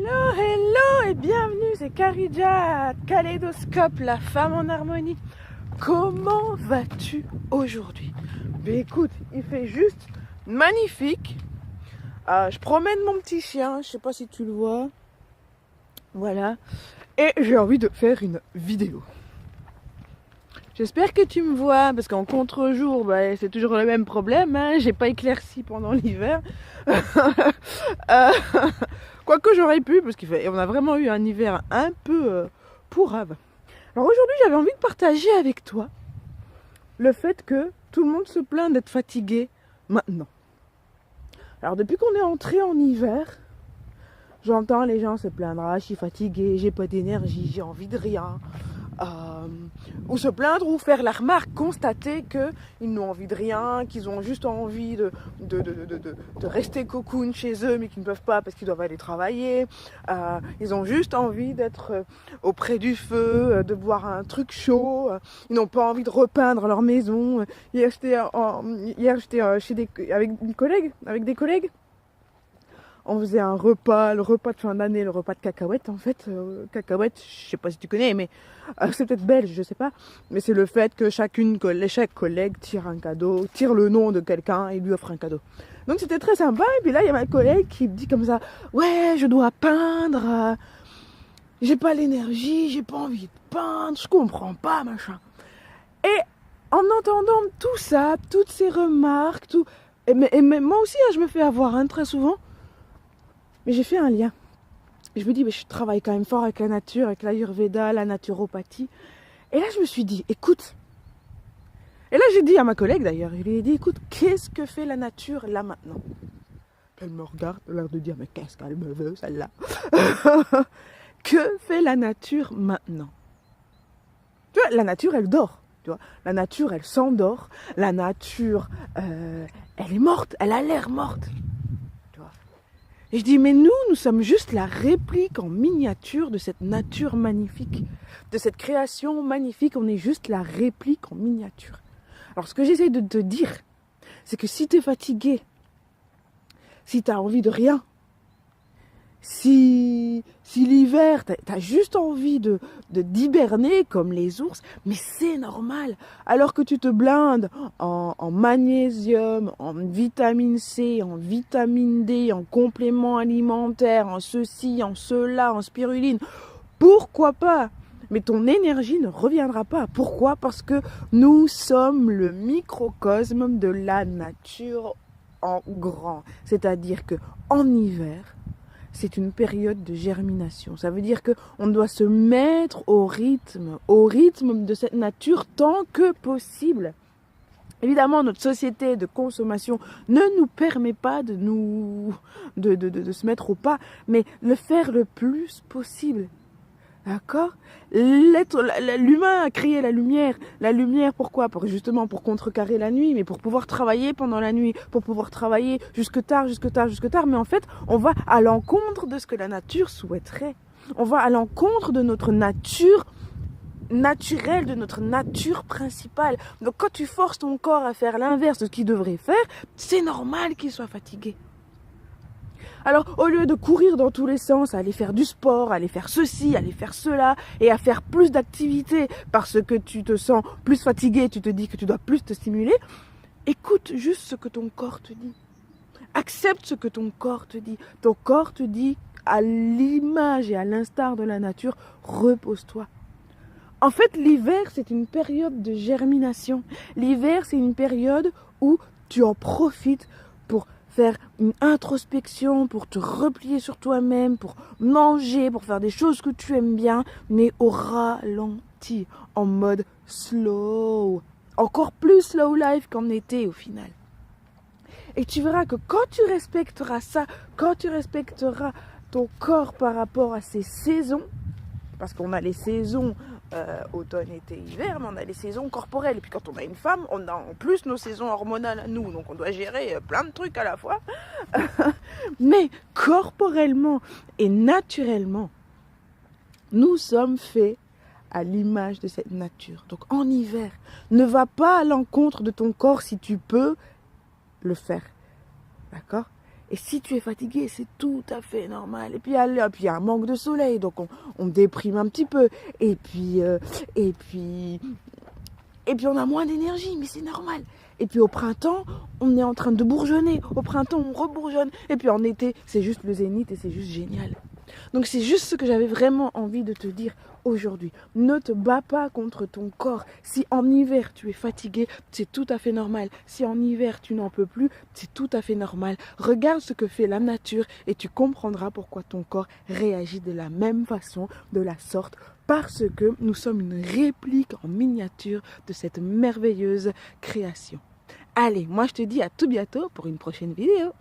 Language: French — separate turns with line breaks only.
Hello et bienvenue, c'est Karidja, Kaléidoscope, la femme en harmonie. Comment vas-tu aujourd'hui? Écoute, il fait juste magnifique. Je promène mon petit chien, je sais pas si tu le vois. Voilà. Et j'ai envie de faire une vidéo. J'espère que tu me vois, parce qu'en contre-jour, c'est toujours le même problème. J'ai pas éclairci pendant l'hiver. Quoique j'aurais pu, parce qu'on a vraiment eu un hiver un peu pourrave. Alors aujourd'hui, j'avais envie de partager avec toi le fait que tout le monde se plaint d'être fatigué maintenant. Alors depuis qu'on est entré en hiver, j'entends les gens se plaindre. Je suis fatigué, j'ai pas d'énergie, j'ai envie de rien. Ou se plaindre ou faire la remarque, constater qu'ils n'ont envie de rien, qu'ils ont juste envie de rester cocoon chez eux mais qu'ils ne peuvent pas parce qu'ils doivent aller travailler. Ils ont juste envie d'être auprès du feu, de boire un truc chaud. Ils n'ont pas envie de repeindre leur maison. Hier j'étais avec des collègues. On faisait un repas, le repas de fin d'année, le repas de cacahuètes en fait. Cacahuètes, je sais pas si tu connais, mais c'est peut-être belge, je sais pas. Mais c'est le fait que chaque collègue tire un cadeau, tire le nom de quelqu'un et lui offre un cadeau. Donc c'était très sympa. Et puis là, il y a ma collègue qui me dit comme ça, ouais, je dois peindre, j'ai pas l'énergie, j'ai pas envie de peindre, je comprends pas, machin. Et en entendant tout ça, toutes ces remarques, mais moi aussi, je me fais avoir très souvent. Mais j'ai fait un lien. Et je me dis, je travaille quand même fort avec la nature, avec l'Ayurveda, la naturopathie. Et là, je me suis dit, écoute. Et là, j'ai dit à ma collègue d'ailleurs, je lui ai dit, écoute, qu'est-ce que fait la nature là maintenant? Elle me regarde, elle a l'air de dire, mais qu'est-ce qu'elle me veut, celle-là? Que fait la nature maintenant? Tu vois, la nature, elle dort. Tu vois, la nature, elle s'endort. La nature, elle est morte, elle a l'air morte. Et je dis, mais nous sommes juste la réplique en miniature de cette nature magnifique, de cette création magnifique, on est juste la réplique en miniature. Alors ce que j'essaie de te dire, c'est que si tu es fatigué, si tu as envie de rien, si l'hiver, t'as juste envie d'hiberner comme les ours, mais c'est normal. Alors que tu te blindes en magnésium, en vitamine C, en vitamine D, en compléments alimentaires, en ceci, en cela, en spiruline, pourquoi pas? Mais ton énergie ne reviendra pas. Pourquoi? Parce que nous sommes le microcosme de la nature en grand. C'est-à-dire que en hiver, c'est une période de germination. Ça veut dire qu'on doit se mettre au rythme de cette nature tant que possible. Évidemment, notre société de consommation ne nous permet pas de se mettre au pas, mais le faire le plus possible. D'accord? L'humain a créé la lumière. La lumière, pourquoi? Justement pour contrecarrer la nuit, mais pour pouvoir travailler pendant la nuit, pour pouvoir travailler jusque tard. Mais en fait, on va à l'encontre de ce que la nature souhaiterait. On va à l'encontre de notre nature naturelle, de notre nature principale. Donc quand tu forces ton corps à faire l'inverse de ce qu'il devrait faire, c'est normal qu'il soit fatigué. Alors, au lieu de courir dans tous les sens, à aller faire du sport, à aller faire ceci, à aller faire cela, et à faire plus d'activités parce que tu te sens plus fatigué, tu te dis que tu dois plus te stimuler, écoute juste ce que ton corps te dit. Accepte ce que ton corps te dit. Ton corps te dit, à l'image et à l'instar de la nature, repose-toi. En fait, l'hiver, c'est une période de germination. L'hiver, c'est une période où tu en profites pour faire une introspection, pour te replier sur toi-même, pour manger, pour faire des choses que tu aimes bien, mais au ralenti, en mode slow. Encore plus slow life qu'en été au final. Et tu verras que quand tu respecteras ça, quand tu respecteras ton corps par rapport à ses saisons, parce qu'on a les saisons automne, été, hiver, mais on a les saisons corporelles. Et puis quand on a une femme, on a en plus nos saisons hormonales à nous. Donc on doit gérer plein de trucs à la fois. Mais corporellement et naturellement, nous sommes faits à l'image de cette nature. Donc en hiver, ne va pas à l'encontre de ton corps si tu peux le faire. D'accord? Et si tu es fatigué, c'est tout à fait normal. Et puis, allez, puis il y a un manque de soleil, donc on déprime un petit peu. Et puis, et puis, et puis on a moins d'énergie, mais c'est normal. Et puis au printemps, on est en train de bourgeonner. Au printemps, on rebourgeonne. Et puis en été, c'est juste le zénith et c'est juste génial. Donc c'est juste ce que j'avais vraiment envie de te dire aujourd'hui. Ne te bats pas contre ton corps. Si en hiver tu es fatigué, c'est tout à fait normal. Si en hiver tu n'en peux plus, c'est tout à fait normal. Regarde ce que fait la nature et tu comprendras pourquoi ton corps réagit de la même façon, de la sorte, parce que nous sommes une réplique en miniature de cette merveilleuse création. Allez, moi je te dis à tout bientôt pour une prochaine vidéo.